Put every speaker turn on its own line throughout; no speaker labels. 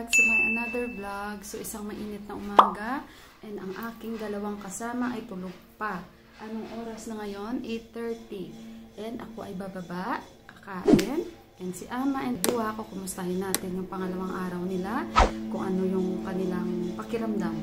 back to my another vlog. So isang mainit na umaga and ang aking dalawang kasama ay tulog pa. Anong oras na ngayon? 8:30. And ako ay bababa, kakain. And si Ama and Buwa ko, kumustahin natin yung pangalawang araw nila, kung ano yung kanilang pakiramdam.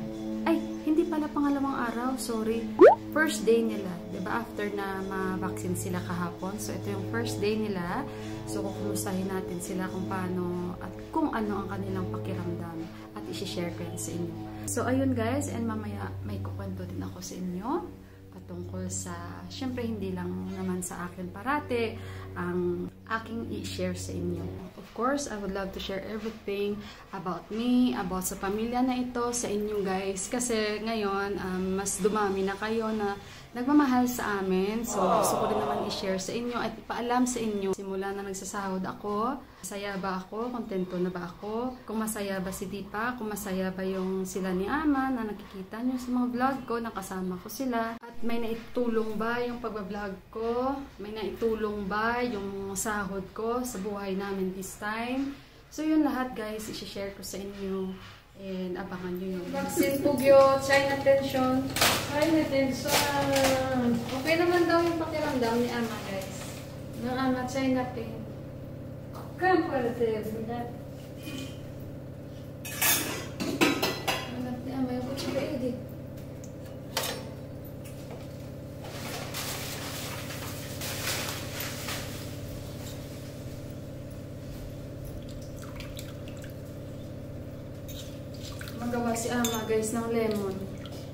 Ay, hindi pala pangalawang araw, sorry. First day nila, diba? After na ma-vaccine sila kahapon. So, ito yung first day nila. So, kukumustahin natin sila kung paano at kung ano ang kanilang pakiramdam. At isi-share ko yan sa inyo. So, ayun guys, and mamaya may kukwento din ako sa inyo patungkol sa, syempre hindi lang naman sa akin parate ang aking i-share sa inyo. Of course, I would love to share everything about me, about sa pamilya na ito, sa inyo guys. Kasi ngayon, mas dumami na kayo na nagmamahal sa amin. So, gusto ko rin naman i-share sa inyo at ipaalam sa inyo. Simula na nagsasahod ako, masaya ba ako? Kontento na ba ako? Kung masaya ba si Dipa? Kung masaya ba yung sila ni Ama na nakikita nyo sa mga vlog ko, nakasama ko sila? At may naitulong ba yung pagbablog ko? May naitulong ba yung sahod ko sa buhay namin this time? So, yun lahat guys, i-share ko sa inyo. And abangan nyo yun. Vaccine pugyo, China tension. China tension. Okay naman daw yung pakiramdam ni Ama guys. Ng Ama, China pain. Kaya pala tayo sila. Anak ni Ama yung kutsura edit. Magawa si Ama guys ng lemon.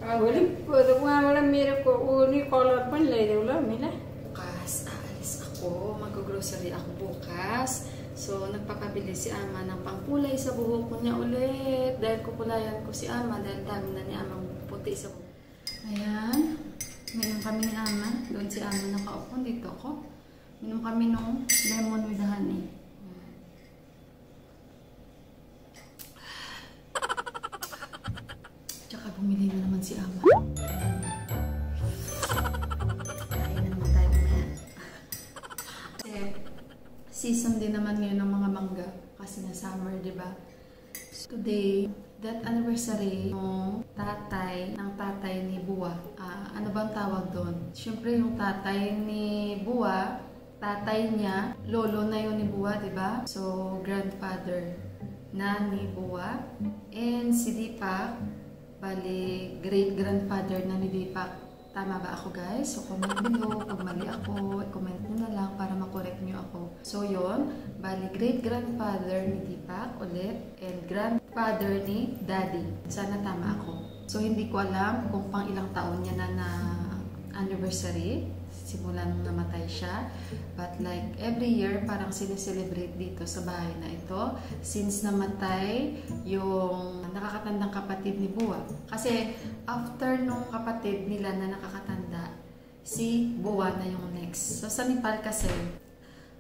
Wala mira ko uni color pan lay wala mina.
Bukas aalis ako, mag-grocery ako bukas. So nagpapabili si Ama ng pangkulay sa buhok ko niya ulit dahil kukulayan ko si Ama dahil dami na ni Amang puti sa buhok. Ayan, minom kami ni Ama. Doon si Ama nakaupo, dito ako. Minom kami ng lemon with honey. Bumili na naman si Ama. Kain na naman tayo mamaya. Kasi season din naman ngayon ng mga mangga. Kasi na summer, diba? So, today, that anniversary ng tatay ni Buwa. Ano bang tawag doon? Siyempre yung tatay ni Buwa, tatay niya, lolo na yun ni Buwa, diba? So, grandfather na ni Buwa. And si Dipa, bali, great-grandfather na ni Dipak. Tama ba ako guys? So, comment below. Pag mali ako, comment nyo na lang para makorek nyo ako. So, yun. Bali, great-grandfather ni Dipak ulit. And grandfather ni Daddy. Sana tama ako. So, hindi ko alam kung pang ilang taon niya na anniversary. Simula nung namatay siya. But like, every year, parang sineselebrate dito sa bahay na ito. Since namatay yung nakakatandang kapatid ni Buwa. Kasi, after nung kapatid nila na nakakatanda, si Buwa na yung next. So, sa Nepal kasi,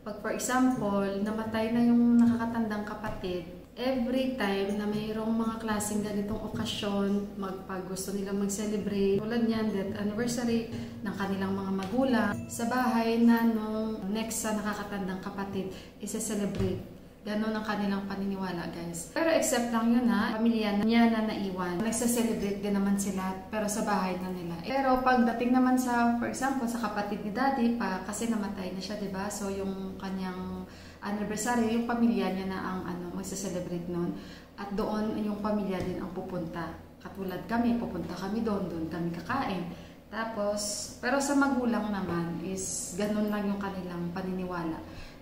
pag for example, namatay na yung nakakatandang kapatid, every time na mayroong mga klaseng ganitong okasyon, pag gusto nilang mag-celebrate, tulad niyan, death anniversary ng kanilang mga magulang, sa bahay na nung next sa nakakatandang kapatid, isa-celebrate. Ganon ang kanilang paniniwala, guys. Pero except lang yun ha, pamilya niya na naiwan, nagsa-celebrate din naman sila, pero sa bahay na nila. Pero pagdating naman sa, for example, sa kapatid ni Daddy, kasi namatay na siya, diba? So yung kanyang anniversary, yung pamilya niya na ang magsa-celebrate noon. At doon yung pamilya din ang pupunta. Katulad kami, pupunta kami doon kami kakain. Tapos, pero sa magulang naman is ganun lang yung kanilang paniniwala.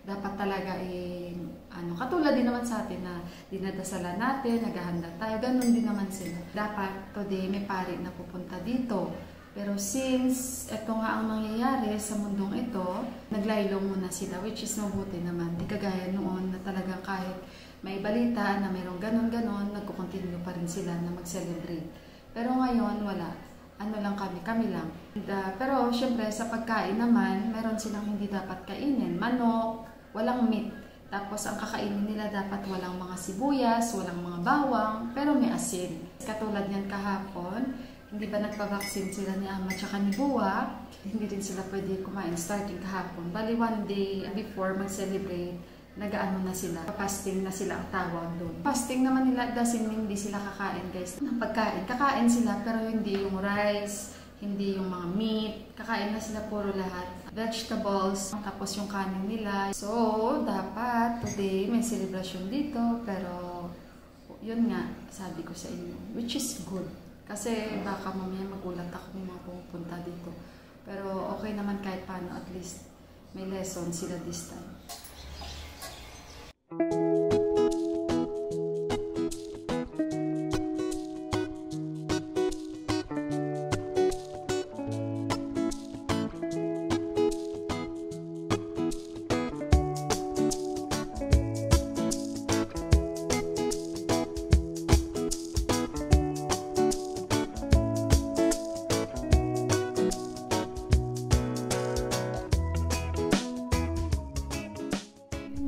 Dapat talaga katulad din naman sa atin na dinadasalan natin, naghahanda tayo, ganun din naman sila. Dapat today may pari na pupunta dito. Pero since ito nga ang nangyayari sa mundong ito, naglaylo muna sila, which is mabuti naman. Di kagaya noon na talagang kahit may balita na mayroong ganon-ganon, nagkukontinue pa rin sila na mag-celebrate. Pero ngayon, wala. Ano lang kami lang. Pero syempre sa pagkain naman, meron silang hindi dapat kainin. Manok, walang meat. Tapos ang kakainin nila dapat walang mga sibuyas, walang mga bawang, pero may asin. Katulad niyan kahapon, hindi ba nagpa-vaccine sila ni Ama tsaka ni Buwa, hindi rin sila pwede kumain starting kahapon. Bali one day before mag-celebrate, nag-ano na sila, fasting na sila ang tawag doon. Fasting naman nila doesn't mean hindi sila kakain guys. Ng pagkain, kakain sila pero hindi yung rice, hindi yung mga meat, kakain na sila puro lahat. Vegetables, tapos yung kanin nila. So, dapat today may celebration dito pero yun nga, sabi ko sa inyo, which is good. Kasi baka mamaya magulat ako may mga pupunta dito. Pero okay naman kahit paano, at least may lesson sila this time.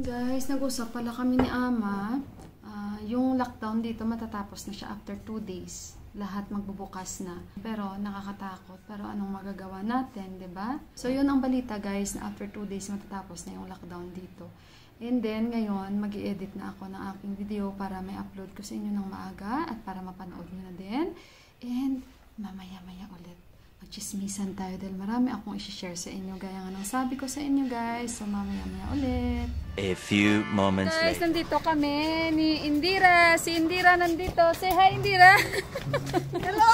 Guys, nag-usap pala kami ni Ama. Yung lockdown dito matatapos na siya after 2 days. Lahat magbubukas na. Pero nakakatakot. Pero anong magagawa natin, 'di ba? So yun ang balita guys, na after 2 days matatapos na yung lockdown dito. And then ngayon, mag-i-edit na ako ng aking video para may upload ko sa inyo ng maaga at para mapanood niyo na din. And mamaya-maya ulit magchismisan tayo dahil marami akong i-share sa inyo gaya nga ng sabi ko sa inyo guys. So mamaya-maya ulit.
A few moments
Guys,
later.
nandito kami ni Indira. Si Indira nandito. Say hi, Indira. Hello.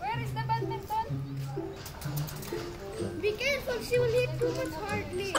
Where is the badminton?
Be careful, she will hit too much hardly.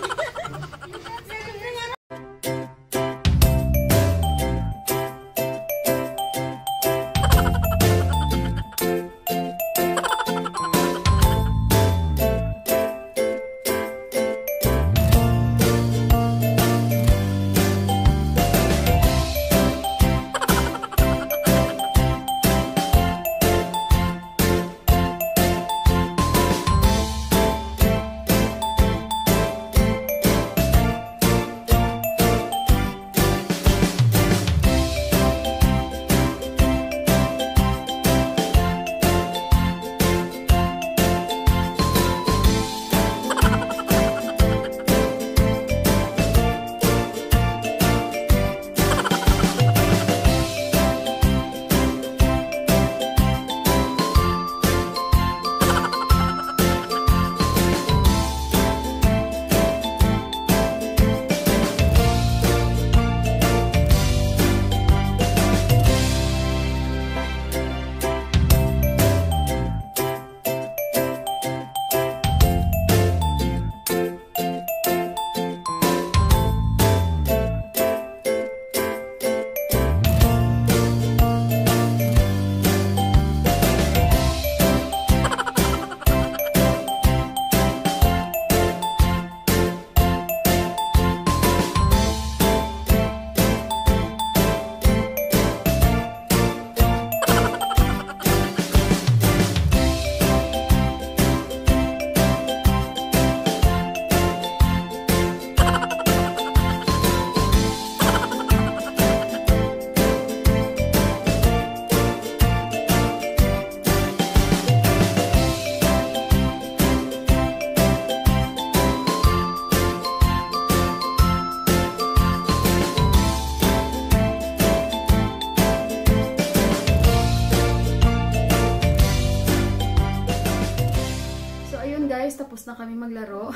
tapos na kami maglaro.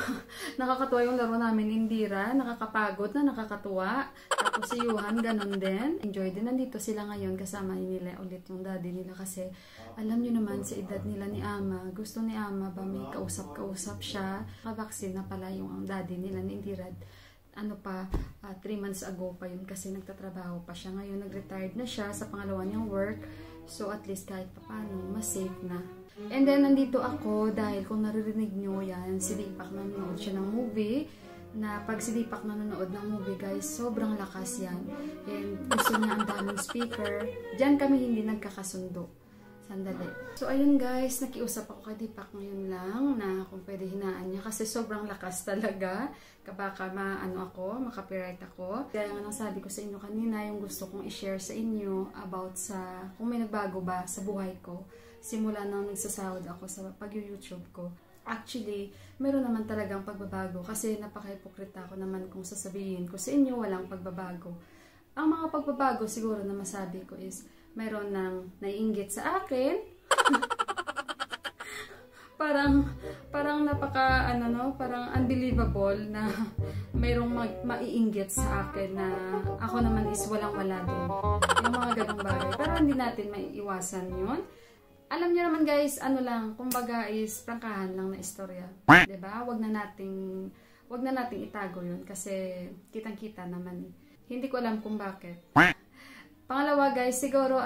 Nakakatuwa yung laro namin, Indira. Nakakapagod na, nakakatuwa. Tapos si Yuhan, ganun din. Enjoy din. Nandito sila ngayon. Kasama nila ulit yung daddy nila. Kasi alam nyo naman, sa edad nila ni Ama, gusto ni Ama ba may kausap-kausap siya. Kabaksin na pala yung daddy nila ni Indira. Ano pa, 3 months ago pa yun kasi nagtatrabaho pa siya. Ngayon, nag-retired na siya sa pangalawa niyang work. So, at least kahit pa paano, mas safe na. And then, nandito ako dahil kung naririnig nyo yan, si Deepak nanonood siya ng movie. Na pag si Deepak nanonood ng movie, guys, sobrang lakas yan. And gusto niya ang daming speaker. Diyan kami hindi nagkakasundo. Sandali. So, ayun guys, nakiusap ako kay Deepak ngayon lang na kung pwede hinaan niya kasi sobrang lakas talaga. Baka makapiright ako. Kaya nga nang sabi ko sa inyo kanina, yung gusto kong i-share sa inyo about sa, kung may nagbago ba sa buhay ko. Simula nang nagsasahod ako sa pag-YouTube ko. Actually, meron naman talagang pagbabago kasi napaka-hipokrita ko naman kung sasabihin ko sa inyo walang pagbabago. Ang mga pagbabago siguro na masabi ko is meron nang naiinggit sa akin. parang napaka parang unbelievable na mayroong maiinggit sa akin na ako naman is walang-wala doon. Yung mga ganung bagay. Pero hindi natin maiiwasan 'yun. Alam niyo naman guys, kumbaga is prangkahan lang na istorya. 'Di ba? Wag na nating itago 'yun kasi kitang-kita naman. Hindi ko alam kung bakit. Pangalawa guys, siguro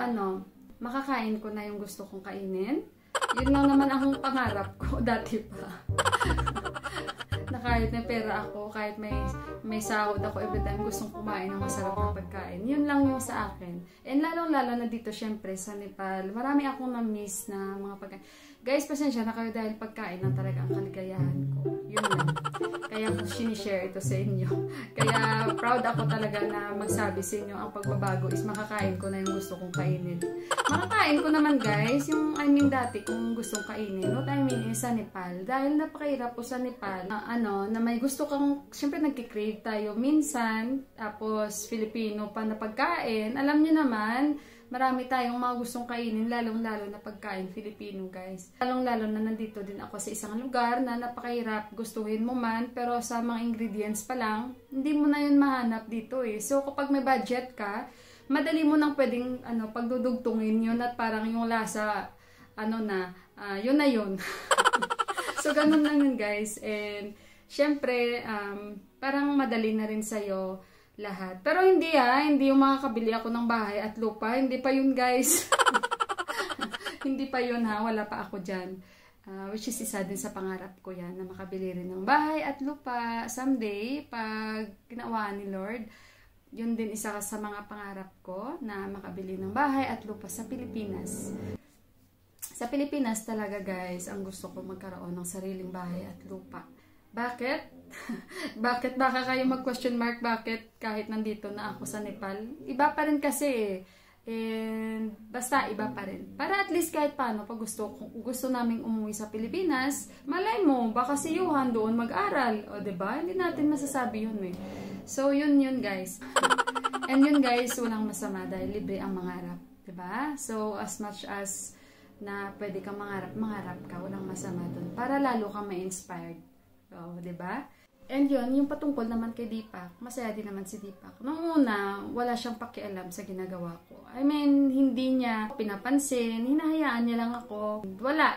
makakain ko na yung gusto kong kainin. Yun lang naman ang pangarap ko dati pa. Na kahit may pera ako, kahit may sahod ako every time gustong kumain ng masarap na pagkain. Yun lang yung sa akin. And lalong-lalo na dito syempre sa Nepal, marami akong na-miss na mga pagkain. Guys, pasensya na kayo dahil pagkain lang talaga ang kaligayahan ko. Yun lang. Kaya ko sinishare ito sa inyo. Kaya proud ako talaga na magsabi sa inyo ang pagbabago is makakain ko na yung gusto kong kainin. Makakain ko naman guys, yung dati kung gustong kainin. What I mean is sa Nepal. Dahil napakahirap po sa Nepal, na may gusto kang, syempre nagkikrave tayo minsan, tapos Filipino pa na pagkain. Alam niyo naman, marami tayong mga gustong kainin, lalong-lalo na pagkain Filipino, guys. Lalong-lalo na nandito din ako sa isang lugar na napakahirap, gustuhin mo man, pero sa mga ingredients pa lang, hindi mo na yun mahanap dito eh. So, kapag may budget ka, madali mo nang pwedeng pagdudugtungin yun at parang yung lasa, yun na yun. So, ganun lang yun, guys. And, syempre, parang madali na rin sa'yo lahat. Pero hindi yung makakabili ako ng bahay at lupa. Hindi pa yun guys. Hindi pa yun wala pa ako dyan. Which is isa din sa pangarap ko yan, na makabili rin ng bahay at lupa someday, pag ginawaan ni Lord. Yun din isa sa mga pangarap ko, na makabili ng bahay at lupa sa Pilipinas. Sa Pilipinas talaga guys, ang gusto ko magkaroon ng sariling bahay at lupa. Bakit? Bakit? Baka kayo mag-question mark, bakit kahit nandito na ako sa Nepal? Iba pa rin kasi and basta iba pa rin. Para at least kahit paano, pag gusto naming umuwi sa Pilipinas, malay mo, baka si Johan doon mag-aral. O diba? Hindi natin masasabi yun eh. So yun guys. And yun guys, walang masama dahil libre ang mangarap. Diba? So as much as na pwede kang mangarap ka, walang masama doon. Para lalo kang ma-inspired. O diba? And yun, yung patungkol naman kay Deepak, masaya din naman si Deepak. Noong una, wala siyang pakialam sa ginagawa ko. I mean, hindi niya pinapansin, hinahayaan niya lang ako. Wala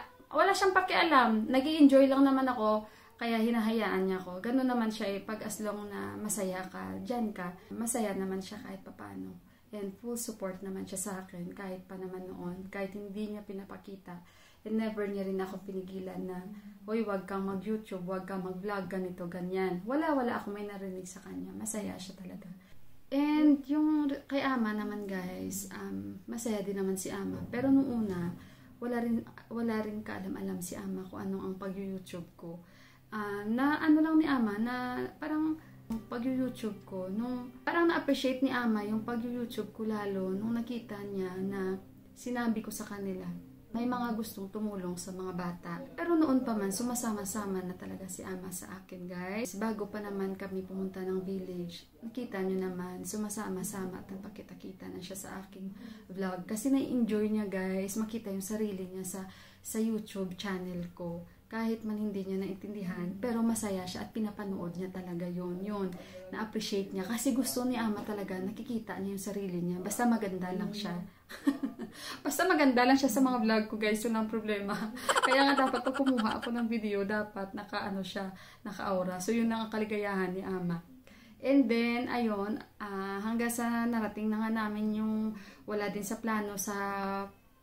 siyang pakialam. Nag-i-enjoy lang naman ako, kaya hinahayaan niya ako. Ganun naman siya pag as long na masaya ka, dyan ka, masaya naman siya kahit papano. And full support naman siya sa akin, kahit pa naman noon, kahit hindi niya pinapakita. And never niya rin ako pinigilan na, hoy, wag kang mag-YouTube, wag kang mag-vlog, ganito, ganyan. Wala ako may narinig sa kanya. Masaya siya talaga. And yung kay Ama naman guys, masaya din naman si Ama. Pero nung una, wala rin kaalam-alam si Ama kung ano ang pag-YouTube ko. Na ano lang ni Ama, na parang pag-YouTube ko, parang na-appreciate ni Ama yung pag-YouTube ko lalo nung nakita niya na sinabi ko sa kanila. May mga gustong tumulong sa mga bata. Pero noon pa man, sumasama-sama na talaga si Ama sa akin, guys. Bago pa naman kami pumunta ng village, nakita nyo naman, sumasama-sama at napakita-kita na siya sa aking vlog. Kasi na-enjoy niya, guys, makita yung sarili niya sa YouTube channel ko. Kahit man hindi niya naintindihan, pero masaya siya at pinapanood niya talaga yun. Na-appreciate niya. Kasi gusto ni Ama talaga, nakikita niya yung sarili niya. Basta maganda lang siya. Basta maganda lang siya sa mga vlog ko, guys. Yun ang problema. Kaya nga dapat pag kumuha ako ng video, dapat naka-aura. So yun ang kaligayahan ni Ama. And then, ayun, hanggang sa narating na nga namin yung wala din sa plano sa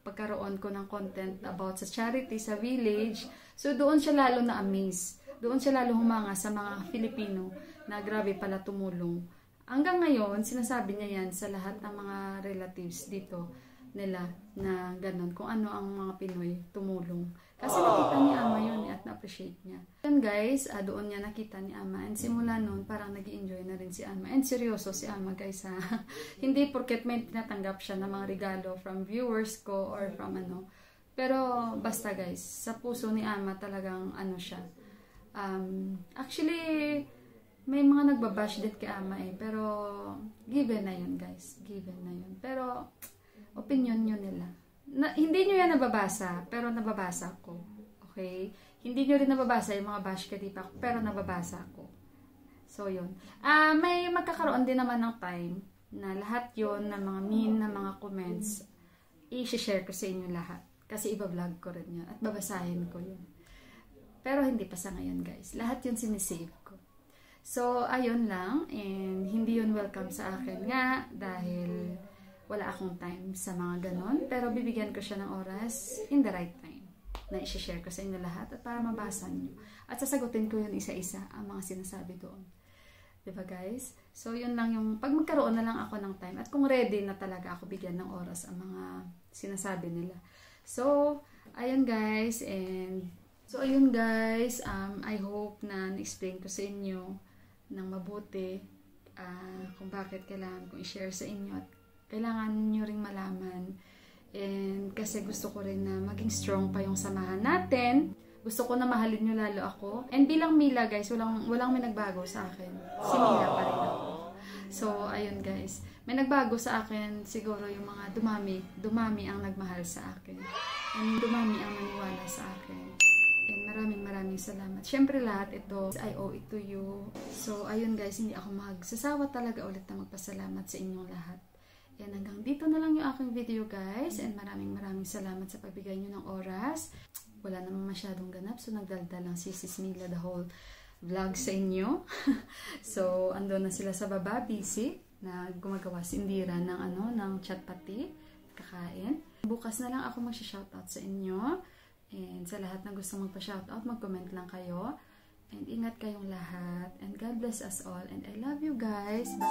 pagkaroon ko ng content about sa charity, sa village. So, doon siya lalo na-amaze. Doon siya lalo humanga sa mga Filipino na grabe pala tumulong. Hanggang ngayon, sinasabi niya yan sa lahat ng mga relatives dito nila na ganun. Kung ano ang mga Pinoy tumulong. Kasi nakita ni Ama yun at na-appreciate niya. Yun guys, doon niya nakita ni Ama. And simula noon, parang nag-i-enjoy na rin si Ama. And seryoso si Ama guys Hindi porket may tinatanggap siya ng mga regalo from viewers ko or from
Pero basta guys, sa puso ni Ama talagang ano siya. Actually, may mga nagbabash din kay Ama pero given na yun guys. Given na yun. Pero opinion nyo nila. Hindi nyo yan nababasa, pero nababasa ko. Okay? Hindi nyo rin nababasa yung mga bash kadipa ko, pero nababasa ko. So, yun. May magkakaroon din naman ng time na lahat yun, na mga mean, na mga comments, i-share ko sa inyo lahat. Kasi iba-vlog ko rin yun. At babasahin ko yun. Pero hindi pa sa ngayon, guys. Lahat yun sinisave ko. So, ayun lang. And hindi yun welcome sa akin nga. Dahil wala akong time sa mga ganon. Pero bibigyan ko siya ng oras in the right time. Na i-share ko sa inyo lahat. At para mabasa nyo. At sasagutin ko yun isa-isa ang mga sinasabi doon. Diba guys? So, yun lang yung, pag magkaroon na lang ako ng time, at kung ready na talaga ako bigyan ng oras ang mga sinasabi nila. So, ayun guys, I hope na na-explain ko sa inyo ng mabuti kung bakit kailangan kong i-share sa inyo at kailangan nyo ring malaman. And kasi gusto ko rin na maging strong pa yung samahan natin. Gusto ko na mahalin nyo lalo ako. And bilang Mila guys, walang may nagbago sa akin. Si Mila pa rin ako. So, ayun guys. May nagbago sa akin siguro yung mga dumami ang nagmahal sa akin. And dumami ang naniwala sa akin. And maraming salamat. Syempre lahat ito, I owe it to you. So, ayun guys, hindi ako magsasawa talaga ulit na magpasalamat sa inyong lahat. And hanggang dito na lang yung aking video guys. And maraming salamat sa pagbigay nyo ng oras. Wala naman masyadong ganap. So, nagdaldal lang si Sis Mila the whole vlog sa inyo. So, andun na sila sa baba, busy, na gumagawa si Indira ng chatpati, kakain. Bukas na lang ako mag-shoutout sa inyo. And sa lahat na gusto magpa-shoutout, mag-comment lang kayo. And ingat kayong lahat. And God bless us all. And I love you guys. Bye!